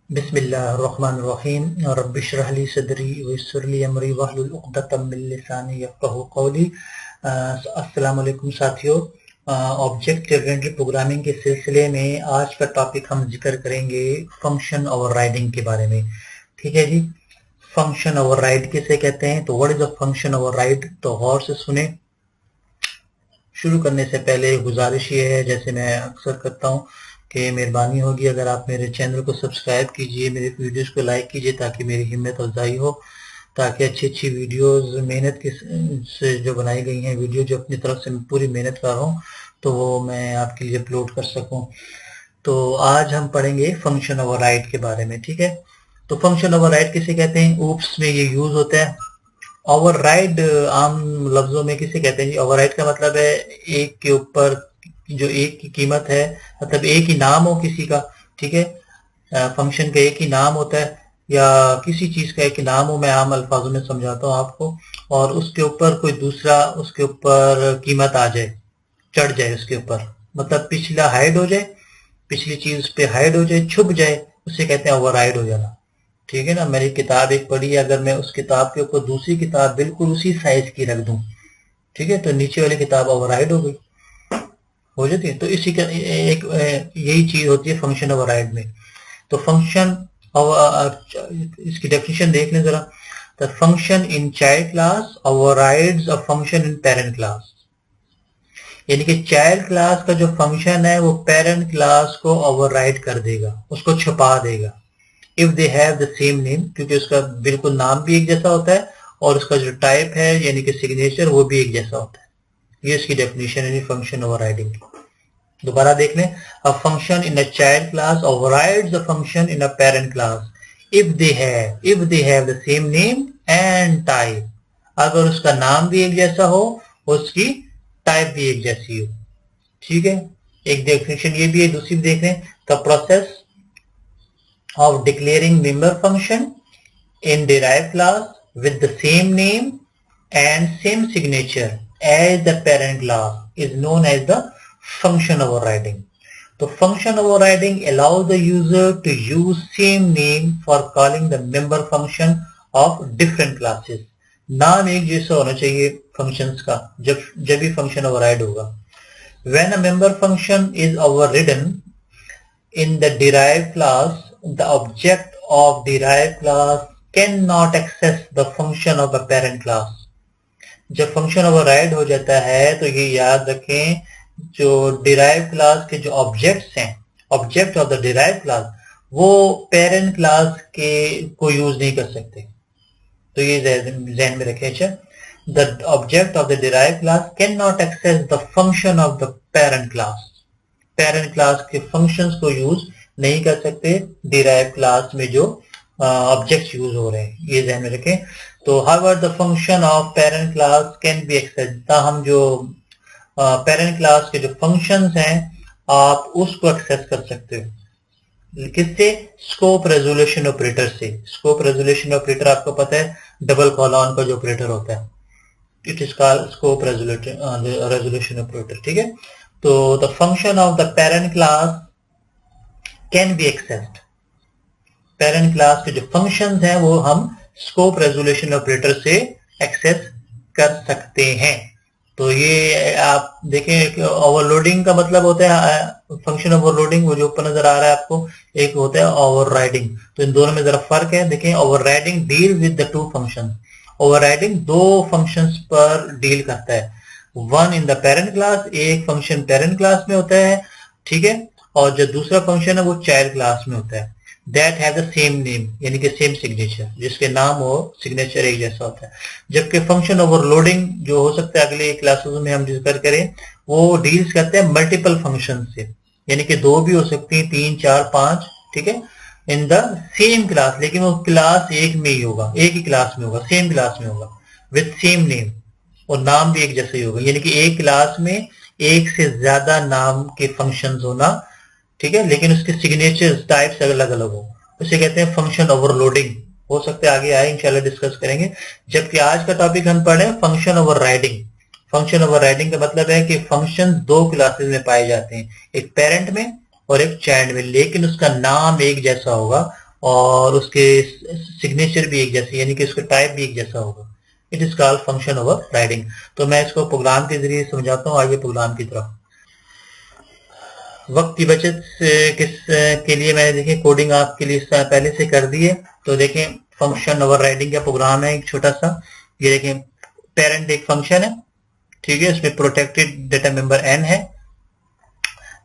बिस्मिल्लाहिर्रहमानिर्रहीम रब्बिश्रह ली सदरी वयस्सिर ली अमरी वहलुल उक़दतम मिन लिसानी यफ़क़हू क़ौली। अस्सलाम वालेकुम साथियों, ऑब्जेक्ट ओरिएंटेड प्रोग्रामिंग के सिलसिले में आज का टॉपिक हम जिक्र करेंगे फंक्शन ओवरराइडिंग के बारे में। ठीक है जी, फंक्शन ओवरराइड किसे कहते हैं, तो what is a function override, तो गौर से सुने। शुरू करने से पहले गुजारिश ये है, जैसे मैं अक्सर करता हूँ, कि मेहरबानी होगी अगर आप मेरे चैनल को सब्सक्राइब कीजिए, मेरे वीडियोस को लाइक कीजिए ताकि मेरी हिम्मत अफजाई हो, ताकि अच्छी अच्छी वीडियोस मेहनत की से जो बनाई गई हैं, वीडियो जो अपनी तरफ से पूरी मेहनत कर रहा हूँ, तो वो मैं आपके लिए अपलोड कर सकूँ। तो आज हम पढ़ेंगे फंक्शन ओवरराइड के बारे में। ठीक है, तो फंक्शन ओवरराइड किसे कहते हैं, ऊप्स में ये यूज होता है। ओवरराइड आम लफ्जों में किसे कहते हैं जी, ओवरराइड का मतलब है एक के ऊपर जो एक की कीमत है, मतलब एक ही नाम हो किसी का। ठीक है, फंक्शन का एक ही नाम होता है या किसी चीज का एक ही नाम हो, मैं आम अल्फाजों में समझाता हूँ आपको, और उसके ऊपर कोई दूसरा उसके ऊपर कीमत आ जाए, चढ़ जाए उसके ऊपर, मतलब पिछला हाइड हो जाए, पिछली चीज उस पे हाइड हो जाए, छुप जाए, उसे कहते हैं ओवरराइड हो जाना। ठीक है ना, मेरी किताब एक पढ़ी है, अगर मैं उस किताब के ऊपर दूसरी किताब बिल्कुल उसी साइज की रख दूं, ठीक है, तो नीचे वाली किताब ओवरराइड हो गई, हो जाती है। तो इसी का एक यही चीज होती है फंक्शन ओवरराइड में। तो फंक्शन इसकी डेफिनेशन देख लें जरा। The function in child class overrides a function in parent class, यानी कि चाइल्ड क्लास का जो फंक्शन है वो पेरेंट क्लास को ओवरराइड कर देगा, उसको छुपा देगा। If they have the same name, क्योंकि उसका बिल्कुल नाम भी एक जैसा होता है और उसका जो टाइप है यानी कि सिग्नेचर वो भी एक जैसा होता है। ये इसकी डेफिनेशन है फंक्शन ओवरराइडिंग की। दोबारा देख लें, a function in a child class overrides a function in a parent class if they have the same name and type, अगर उसका नाम भी एक जैसा हो, उसकी टाइप भी एक जैसी हो। ठीक है, एक डेफिनेशन ये भी है। दूसरी भी देख लें, the process of declaring member function in derived class with the same name and same signature as the parent class is known as the function overriding. So function overriding allows the user to use same name for calling the member function of different classes. नाम एक जैसा होना चाहिए functions का जब भी function override होगा. When a member function is overridden in the derived class, the object of derived class cannot access the function of the parent class. जब फंक्शन ओवरराइड हो जाता है तो ये याद रखें, जो डिराइव क्लास के जो ऑब्जेक्ट्स हैं, object of the derive class, वो पेरेंट क्लास के को यूज नहीं कर सकते। तो ये ध्यान में रखें। अच्छा, the object of the derive class can not access the function of the parent class, parent class के फंक्शंस को यूज नहीं कर सकते डिराइव क्लास में जो ऑब्जेक्ट्स यूज हो रहे हैं, ये ध्यान में रखें। तो however the function of parent class can be access, हम जो पेरेंट क्लास के जो फंक्शंस हैं आप उसको एक्सेस कर सकते हो। किससे? स्कोप रेजोल्यूशन ऑपरेटर से। स्कोप रेजोल्यूशन ऑपरेटर आपको पता है डबल कॉलन का जो ऑपरेटर होता है, it is called scope resolution operator. ठीक है, तो the function of the parent class can B accessed, parent class के जो फंक्शंस हैं वो हम स्कोप रेजोल्यूशन ऑपरेटर से एक्सेस कर सकते हैं। तो ये आप देखें, ओवरलोडिंग का मतलब होता है फंक्शन ओवरलोडिंग, वो जो ऊपर नजर आ रहा है आपको, एक होता है ओवरराइडिंग। तो इन दोनों में जरा फर्क है, देखें, overriding deal with the two function, overriding दो फंक्शंस पर डील करता है, one in the parent class, एक फंक्शन पेरेंट क्लास में होता है, ठीक है, और जो दूसरा फंक्शन है वो चाइल्ड क्लास में होता है, that have the same name, यानी कि सेम सिग्नेचर, जिसके नाम हो सिग्नेचर एक जैसा होता है। जबकि फंक्शन ओवरलोडिंग जो हो सकता है अगले क्लासेस में हम जिक्र करें, वो डील्स करते हैं मल्टीपल फंक्शन से, यानी कि दो भी हो सकती हैं, 3 4 5, ठीक है, इन द सेम क्लास, लेकिन वो क्लास एक में ही होगा, एक ही क्लास में होगा, सेम क्लास में होगा, विथ सेम नेम, और नाम भी एक जैसे ही होगा, यानी कि एक क्लास में एक से ज्यादा नाम के फंक्शंस होना, ठीक है, लेकिन उसके सिग्नेचर्स टाइप्स अलग अलग हो, उसे कहते हैं फंक्शन ओवरलोडिंग। हो सकता है आगे आए इंशाल्लाह डिस्कस करेंगे। जबकि आज का टॉपिक हम पढ़े फंक्शन ओवरराइडिंग। फंक्शन ओवरराइडिंग का मतलब है कि फंक्शन दो क्लासेस में पाए जाते हैं, एक पेरेंट में और एक चाइल्ड में, लेकिन उसका नाम एक जैसा होगा और उसके सिग्नेचर भी एक जैसे, यानी कि उसका टाइप भी एक जैसा होगा। It is called function overriding. तो मैं इसको प्रोग्राम के जरिए समझाता हूँ। आगे प्रोग्राम की तरफ। वक्त की बचत के लिए मैंने देखिए कोडिंग आपके लिए पहले से कर दी है। तो देखें फंक्शन ओवरराइडिंग का प्रोग्राम है एक छोटा सा। ये देखें पेरेंट एक फंक्शन है, ठीक है, इसमें प्रोटेक्टेड डेटा मेंबर n है।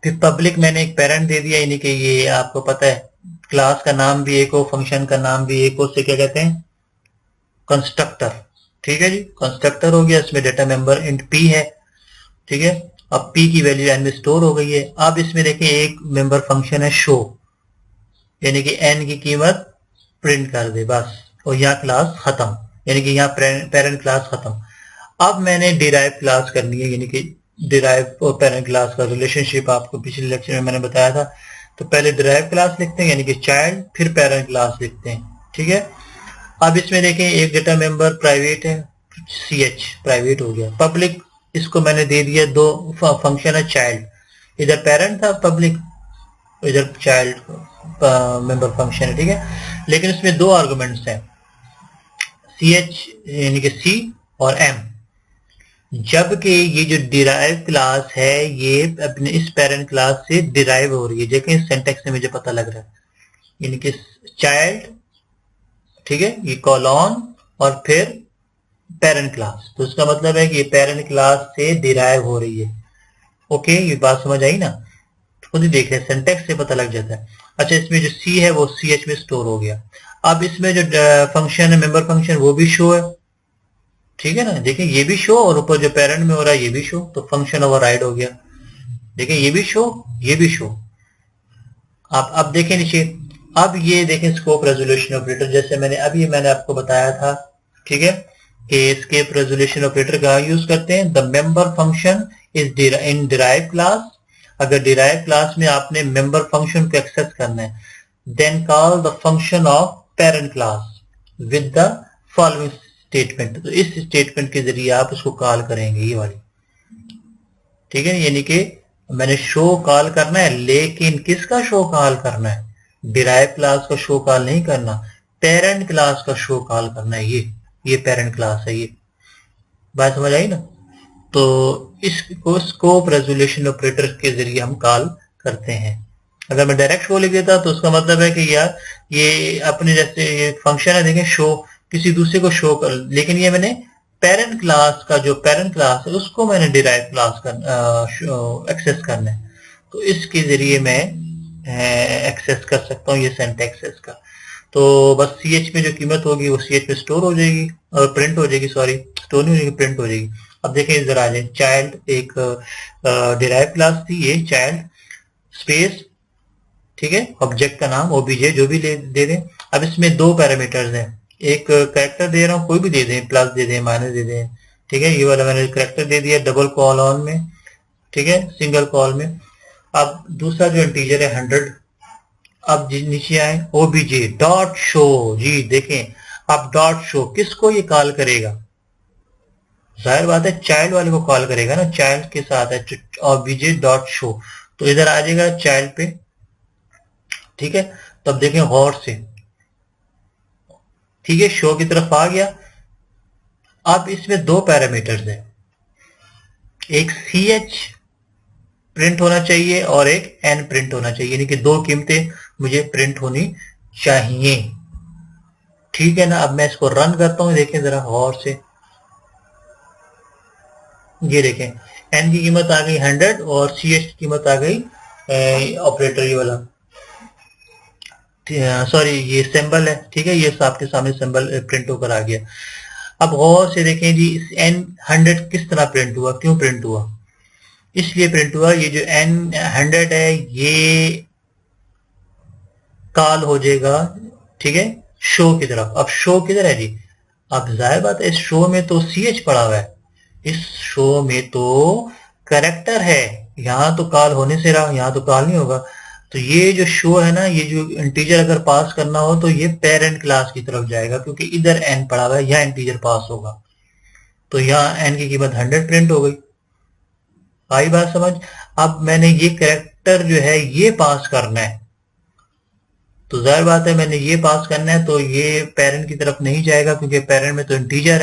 फिर पब्लिक मैंने एक पेरेंट दे दिया, यानी कि ये आपको पता है क्लास का नाम भी एक हो, फंक्शन का नाम भी एक हो, उससे क्या कहते हैं, कंस्ट्रक्टर। ठीक है जी, कंस्ट्रक्टर हो गया। इसमें डेटा मेंबर इंट p है, ठीक है। अब p की वैल्यू n में स्टोर हो गई है। अब इसमें देखिए एक मेंबर फंक्शन है शो, यानी कि n की कीमत प्रिंट कर दे बस, और यहाँ क्लास खत्म, यानी कि यहाँ पेरेंट क्लास खत्म। अब मैंने डिराइव क्लास करनी है, यानी कि डिराइव और पेरेंट क्लास का रिलेशनशिप आपको पिछले लेक्चर में मैंने बताया था। तो पहले डिराइव क्लास लिखते हैं यानी कि चाइल्ड, फिर पेरेंट क्लास लिखते हैं, ठीक है। अब इसमें देखें एक डेटा मेंबर प्राइवेट है, ch प्राइवेट हो गया। पब्लिक इसको मैंने दे दिया, दो फंक्शन है चाइल्ड, इधर पेरेंट था पब्लिक, इधर चाइल्ड मेंबर फंक्शन है, ठीक है। लेकिन इसमें दो आर्गुमेंट्स हैं, ch यानी कि c और m। जबकि ये जो डिराइव क्लास है ये अपने इस पेरेंट क्लास से डिराइव हो रही है। देखें इस सिंटेक्स से मुझे पता लग रहा है, यानी कि चाइल्ड, ठीक है, ये कॉलन और फिर पेरेंट क्लास। तो इसका मतलब है कि ये पेरेंट क्लास से डिराइव हो रही है। ओके, ये बात समझ आई ना, खुद ही देख रहे हैं, सिंटेक्स से पता लग जाता है। अच्छा, इसमें जो सी है वो ch में स्टोर हो गया। अब इसमें जो फंक्शन है मेंबर फंक्शन वो भी शो है, ठीक है ना। देखिए ये भी शो और ऊपर जो पेरेंट में हो रहा है ये भी शो, तो फंक्शन ओवरराइड हो गया। देखिए ये भी शो, ये भी शो। आप अब देखें नीचे, अब ये देखें स्कोप रेजोल्यूशन ऑपरेटर, जैसे मैंने आपको बताया था, ठीक है, कि स्केप रेजोल्यूशन ऑपरेटर का यूज करते हैं। The member function is in derive class. अगर डिराइव क्लास में आपने मेंबर फंक्शन को एक्सेस करना है, then call the function of parent class with the following statement. तो इस स्टेटमेंट के जरिए आप उसको कॉल करेंगे, ये वाली, ठीक है। यानी कि मैंने शो कॉल करना है, लेकिन किसका शो कॉल करना है, डिराइव क्लास का शो कॉल नहीं करना, पेरेंट क्लास का शो कॉल करना है। ये पेरेंट क्लास है, ये बात समझ आई ना। तो इसको स्कोप रेजोल्यूशन ऑपरेटर के जरिए हम कॉल करते हैं। अगर मैं डायरेक्ट शो लिख देता तो उसका मतलब है कि यार ये अपने जैसे ये फंक्शन है, देखें शो, किसी दूसरे को शो कर, लेकिन ये मैंने पेरेंट क्लास का जो पेरेंट क्लास है उसको मैंने डिराइव क्लास का एक्सेस करना है। तो इसके जरिए मैं एक्सेस कर सकता हूँ, ये सिंटैक्स है इसका। तो बस ch में जो कीमत होगी वो ch में स्टोर हो जाएगी और प्रिंट हो जाएगी, सॉरी स्टोर नहीं हो जाएगी, प्रिंट हो जाएगी। अब देखें इधर आ जाए, चाइल्ड एक डिराइव क्लास थी, ये चाइल्ड स्पेस, ठीक है, ऑब्जेक्ट का नाम obj जो भी दे दें। अब इसमें दो पैरामीटर्स हैं, एक कैरेक्टर दे रहा हूँ, कोई भी दे दें, प्लस दे दें, माइनस दे दें, ठीक है। ये वाला मैंने कैरेक्टर दे दिया डबल कॉल ऑन में, ठीक है, सिंगल कॉल में। अब दूसरा जो इंटीजर है 100। अब नीचे आए obj डॉट शो, जी देखें अब डॉट शो किसको ये कॉल करेगा, जाहिर बात है चाइल्ड वाले को कॉल करेगा ना, चाइल्ड के साथ है obj डॉट शो। तो इधर आ जाएगा चाइल्ड पे, ठीक है। तब देखें गौर से, ठीक है, शो की तरफ आ गया। अब इसमें दो पैरामीटर्स हैं, एक ch प्रिंट होना चाहिए और एक n प्रिंट होना चाहिए, यानी कि दो कीमतें मुझे प्रिंट होनी चाहिए, ठीक है ना। अब मैं इसको रन करता हूं, देखें जरा गौर से, ये देखें n की कीमत आ गई 100 और ch की कीमत आ गई ऑपरेटर ये वाला, सॉरी ये सिंबल है, ठीक है, ये आपके सामने सिंबल प्रिंट होकर आ गया। अब गौर से देखें जी n100 किस तरह प्रिंट हुआ, क्यों प्रिंट हुआ, इसलिए प्रिंट हुआ, ये जो n100 है ये कॉल हो जाएगा, ठीक है, शो की तरफ। अब शो किधर है जी, अब जाहिर बात है इस शो में तो ch पड़ा हुआ है, इस शो में तो कैरेक्टर है, यहां तो कॉल होने से रहा, यहां तो कॉल नहीं होगा। तो ये जो शो है ना, ये जो इंटीजर अगर पास करना हो तो ये पेरेंट क्लास की तरफ जाएगा, क्योंकि इधर n पड़ा हुआ है, यह इंटीजर पास होगा, तो यहाँ n की कीमत 100 प्रिंट हो गई। आई बात समझ। अब मैंने ये कैरेक्टर जो है ये पास करना है, तो जाहिर बात है मैंने ये पास करना है, तो ये पेरेंट की तरफ नहीं जाएगा क्योंकि पेरेंट में तो इंटीजर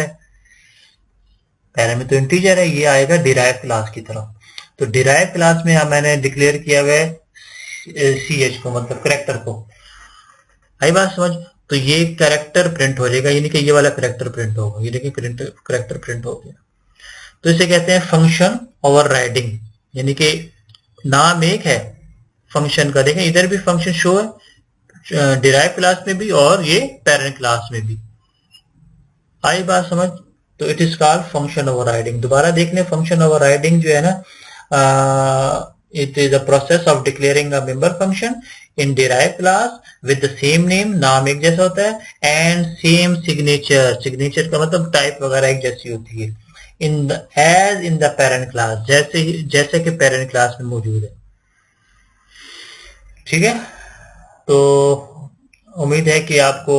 है, ये आएगा डिराइव क्लास की तरफ। तो डिराइव क्लास में मैंने डिक्लेयर किया हुआ है CH को, मतलब करेक्टर को। आई बात समझ? तो ये करेक्टर प्रिंट हो जाएगा, यानी कि ये वाला करेक्टर प्रिंट होगा। ये देखिए करेक्टर प्रिंट हो गया। तो इसे कहते हैं फंक्शन ओवरराइडिंग, यानी कि नाम एक है फंक्शन का। देखें इधर भी फंक्शन शो है डिराइव क्लास में भी और ये पेरेंट क्लास में भी। आई बात समझ? तो it is called function overriding. दोबारा देख लें, फंक्शन ओवरराइडिंग जो है ना, it is a process of declaring a member function in derive class with the same name, नाम एक जैसा होता है, एंड सेम सिग्नेचर, सिग्नेचर का मतलब टाइप वगैरह एक जैसी होती है, as in the parent class, जैसे कि पेरेंट क्लास में मौजूद है। ठीक है, तो उम्मीद है कि आपको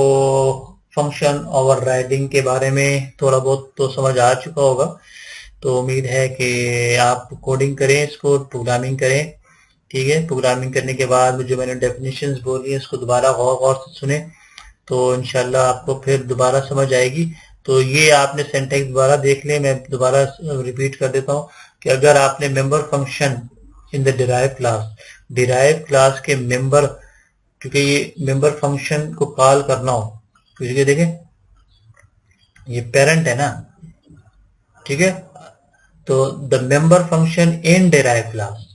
फंक्शन ओवरराइडिंग के बारे में थोड़ा बहुत तो समझ आ चुका होगा। तो उम्मीद है कि आप कोडिंग करें, इसको प्रोग्रामिंग करें। ठीक है, प्रोग्रामिंग करने के बाद जो मैंने डेफिनेशंस बोली है उसको दोबारा गौर से सुने, तो इंशाल्लाह आपको फिर दोबारा समझ आएगी। तो ये आपने सिंटैक्स दोबारा देख लें, मैं दोबारा रिपीट कर देता हूँ कि अगर आपने member function in the derive class के मेंबर, क्योंकि ये मेंबर फंक्शन को कॉल करना हो, क्योंकि देखें ये पेरेंट है ना, ठीक है, तो the member function in derive class,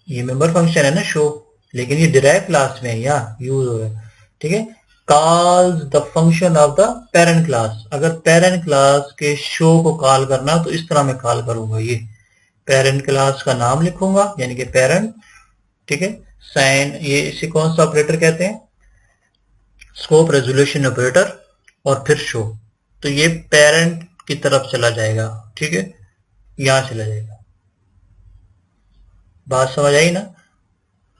ये मेंबर फंक्शन है ना शो, लेकिन ये डिराइव क्लास में या यूज हो रहा है। ठीक है, calls the function of the parent class. अगर पेरेंट क्लास के शो को कॉल करना तो इस तरह मैं कॉल करूंगा, ये पेरेंट क्लास का नाम लिखूंगा यानी कि पेरेंट, ठीक है, साइन, ये इसे कौन सा ऑपरेटर कहते हैं, स्कोप रेजोल्यूशन ऑपरेटर, और फिर शो। तो ये पेरेंट की तरफ चला जाएगा, ठीक है, यहां चला जाएगा। बात समझ आई ना?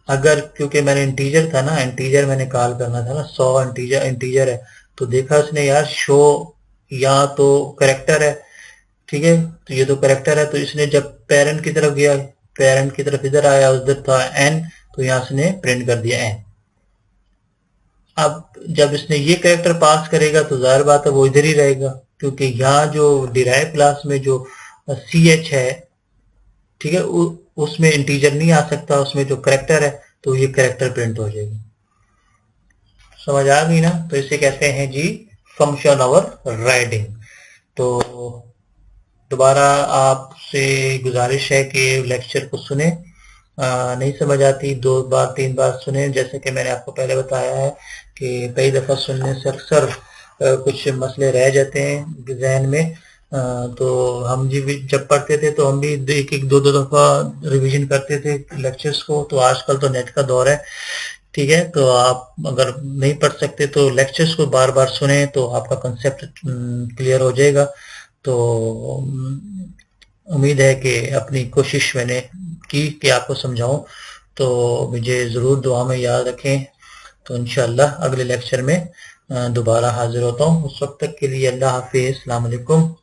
अगर क्योंकि मैंने इंटीजर था ना, इंटीजर मैंने कॉल करना था ना, 100 इंटीजर है, तो देखा उसने यार शो या तो करेक्टर है, ठीक है, तो ये तो करेक्टर है, तो इसने जब पेरेंट की तरफ गया, पेरेंट की तरफ इधर आया, उधर था एन, तो यहां से प्रिंट कर दिया एन। अब जब इसने ये कैरेक्टर पास करेगा तो जाहिर बात है वो इधर ही रहेगा, क्योंकि यहाँ जो डिराइव क्लास में जो CH है, ठीक है, उसमें इंटीजर नहीं आ सकता, उसमें जो करेक्टर है, तो ये करेक्टर प्रिंट हो जाएगी। समझ आ गई ना? तो इसे कहते हैं जी फंक्शन ओवरराइडिंग। तो दोबारा आपसे गुजारिश है कि लेक्चर को सुने, नहीं समझ आती 2 बार 3 बार सुने, जैसे कि मैंने आपको पहले बताया है कि कई दफ़ा सुनने से अक्सर कुछ मसले रह जाते हैं जहन में। तो हम जी भी जब पढ़ते थे तो हम भी एक दो दफ़ा रिवीजन करते थे लेक्चर्स को। तो आजकल तो नेट का दौर है, ठीक है, तो आप अगर नहीं पढ़ सकते तो लेक्चर्स को बार बार सुने तो आपका कंसेप्ट क्लियर हो जाएगा। तो उम्मीद है कि अपनी कोशिश मैंने की कि आपको समझाऊं, तो मुझे ज़रूर दुआ में याद रखें। तो इंशाअल्लाह अगले लेक्चर में दोबारा हाजिर होता हूँ। उस वक्त तक के लिए अल्लाह हाफिज़, अस्सलाम वालेकुम।